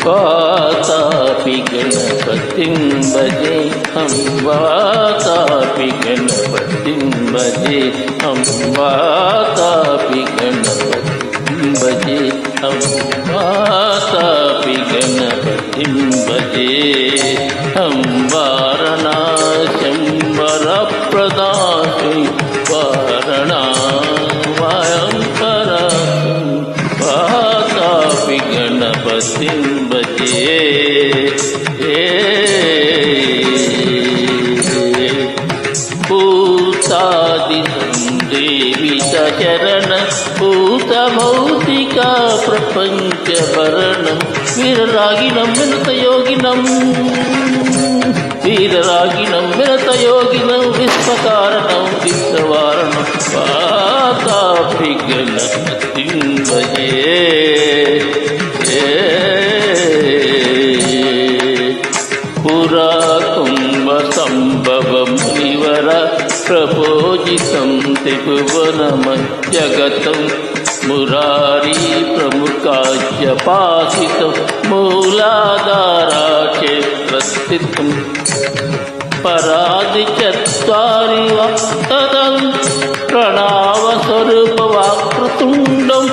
वातापि गणपतिं भजे हम वातापि गणपतिं भजे हम वातापि गणपतिं भजे हम वातापि गणपतिं भजे हम वारणास्यं वरप्रदास्यं वारणावयं परास्यं वातापि गणपतिं भजे भूतादिसंदेवितचरण भूतभौतिका प्रपञ्चभरणं वीररागिणं विनतयोगिनं विनतयोगिनं विश्वकारणं विश्ववारणं वातापि गणपतिं भजे पुरा कुम्भसम्भवं मुनिवर प्रभोजितं त्रिभुवनमज्जगतं मुरारी प्रमुखाज्यपासितं मूलाधाराक्षेत्रस्थितं परादिचत्वारि वक्तदं प्रणवस्वरूपवाक्कृतुण्डं